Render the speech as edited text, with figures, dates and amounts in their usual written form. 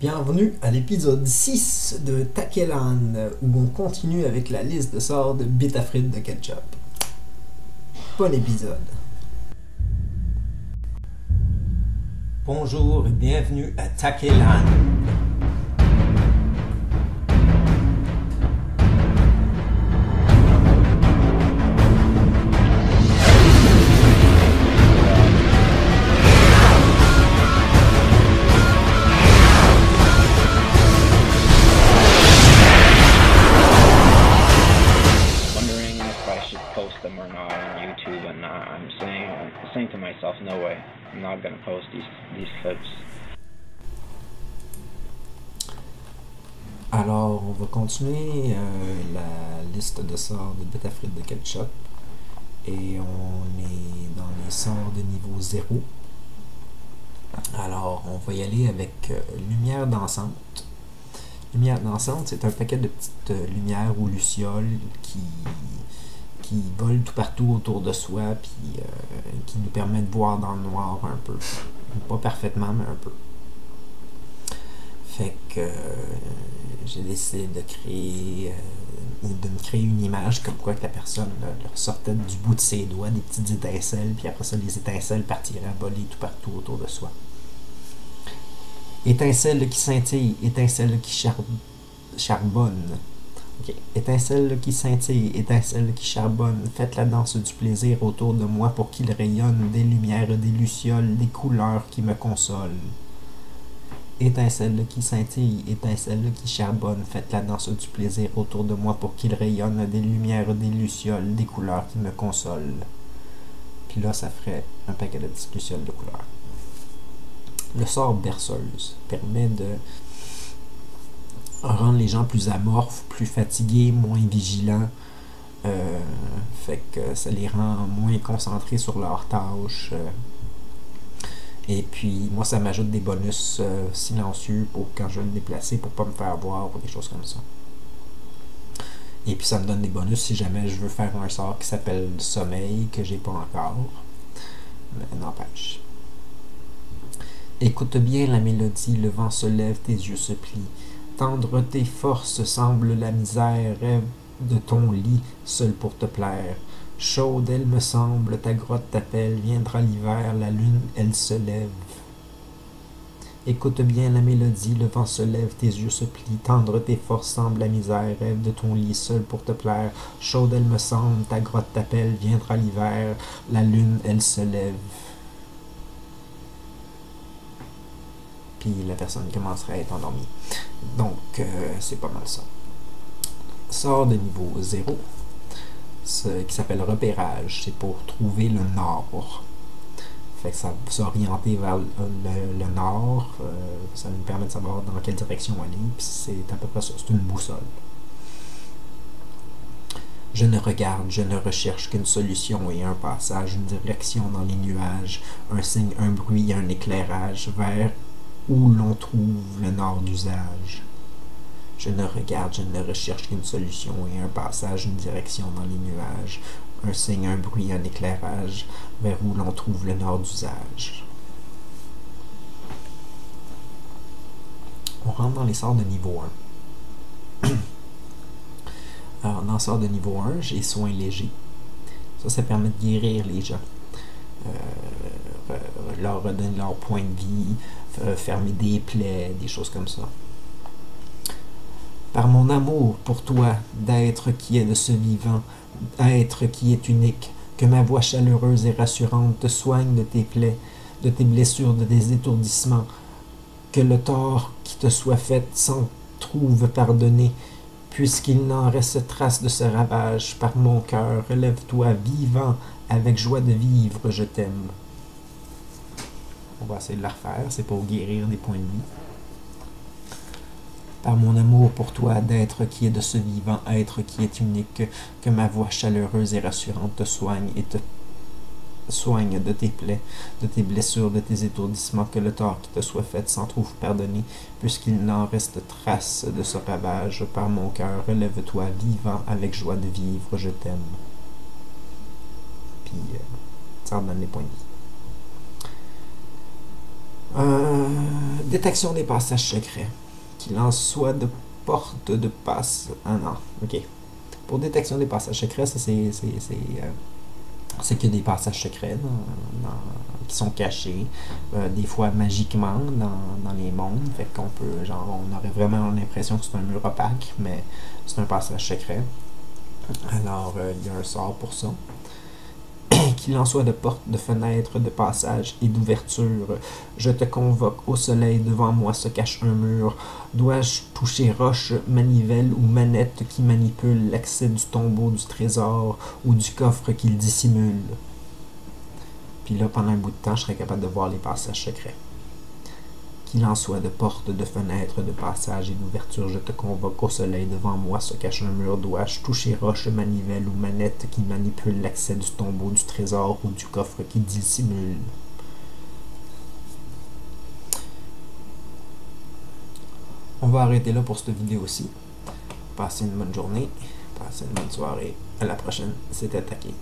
Bienvenue à l'épisode 6 de Takelan, où on continue avec la liste de sorts de Bitafrit de ketchup. Bon épisode. Bonjour et bienvenue à Takelan. Saying to myself, no way, I'm not gonna post these clips. Alors, on va continuer la liste de sorts de Bitafrit de ketchup. Et on est dans les sorts de niveau 0. Alors, on va y aller avec lumière dansante. Lumière dansante, c'est un paquet de petites lumières ou lucioles qui volent tout partout autour de soi, puis qui nous permet de voir dans le noir un peu. Pas parfaitement, mais un peu. Fait que j'ai décidé de me créer une image comme quoi que la personne leur sortait du bout de ses doigts des petites étincelles, puis après ça, les étincelles partiraient à voler tout partout autour de soi. Étincelles qui scintillent, étincelles qui charbonnent. Okay. Étincelles qui scintillent, étincelles qui charbonnent, faites la danse du plaisir autour de moi pour qu'il rayonne des lumières, des lucioles, des couleurs qui me consolent. Étincelles qui scintillent, étincelles qui charbonnent, faites la danse du plaisir autour de moi pour qu'il rayonne des lumières, des lucioles, des couleurs qui me consolent. Puis là, ça ferait un paquet de petites lucioles de couleurs. Le sort berceuse permet de rendre les gens plus amorphes, plus fatigués, moins vigilants. Fait que ça les rend moins concentrés sur leurs tâches. Et puis, moi, ça m'ajoute des bonus silencieux pour quand je vais me déplacer pour pas me faire voir ou des choses comme ça. Et puis, ça me donne des bonus si jamais je veux faire un sort qui s'appelle Sommeil, que j'ai pas encore. Mais n'empêche. Écoute bien la mélodie, le vent se lève, tes yeux se plient. Tendre tes forces semble la misère, rêve de ton lit, seul pour te plaire. Chaude elle me semble, ta grotte t'appelle, viendra l'hiver, la lune elle se lève. Écoute bien la mélodie, le vent se lève, tes yeux se plient, tendre tes forces semble la misère, rêve de ton lit, seul pour te plaire. Chaude elle me semble, ta grotte t'appelle, viendra l'hiver, la lune elle se lève. Puis la personne commencerait à être endormie. Donc, c'est pas mal ça. Sort de niveau 0, qui s'appelle repérage. C'est pour trouver le nord. Fait que ça va s'orienter vers le nord. Ça nous permet de savoir dans quelle direction aller. Puis c'est à peu près ça. C'est une boussole. Je ne regarde, je ne recherche qu'une solution et un passage, une direction dans les nuages, un signe, un bruit, un éclairage vers où l'on trouve le nord d'usage. Je ne regarde, je ne recherche qu'une solution et un passage, une direction dans les nuages, un signe, un bruit, un éclairage, vers où l'on trouve le nord d'usage. On rentre dans les sorts de niveau 1. Alors, dans le sort de niveau 1, j'ai soins légers. Ça permet de guérir les gens. Leur redonner leur point de vie, fermer des plaies, des choses comme ça. Par mon amour pour toi, d'être qui est de ce vivant, être qui est unique, que ma voix chaleureuse et rassurante te soigne de tes plaies, de tes blessures, de tes étourdissements, que le tort qui te soit fait s'en trouve pardonné, puisqu'il n'en reste trace de ce ravage. Par mon cœur, relève-toi vivant, avec joie de vivre, je t'aime. On va essayer de la refaire, c'est pour guérir des points de vie. Par mon amour pour toi, d'être qui est de ce vivant, être qui est unique, que ma voix chaleureuse et rassurante te soigne et te soigne de tes plaies, de tes blessures, de tes étourdissements, que le tort qui te soit fait s'en trouve pardonné, puisqu'il n'en reste trace de ce ravage. Par mon cœur, relève-toi vivant, avec joie de vivre, je t'aime. Puis, ça redonne les points de vie. Détection des passages secrets. Qu'il en soit de porte de passe... Ah non, ok. Pour détection des passages secrets, ça c'est que des passages secrets qui sont cachés, des fois magiquement dans les mondes. Fait qu'on peut, genre, on aurait vraiment l'impression que c'est un mur opaque, mais c'est un passage secret. Alors, il y a un sort pour ça. Qu'il en soit de porte, de fenêtre, de passage et d'ouverture, je te convoque au soleil, devant moi se cache un mur. Dois-je toucher roche, manivelle ou manette qui manipule l'accès du tombeau du trésor ou du coffre qu'il dissimule? Puis là, pendant un bout de temps, je serais capable de voir les passages secrets. Qu'il en soit de porte, de fenêtre, de passage et d'ouverture, je te convoque au soleil, devant moi se cache un mur. Dois-je toucher roche, manivelle ou manette qui manipule l'accès du tombeau du trésor ou du coffre qui dissimule? On va arrêter là pour cette vidéo-ci. Passez une bonne journée, passez une bonne soirée. À la prochaine, c'est Attaqué.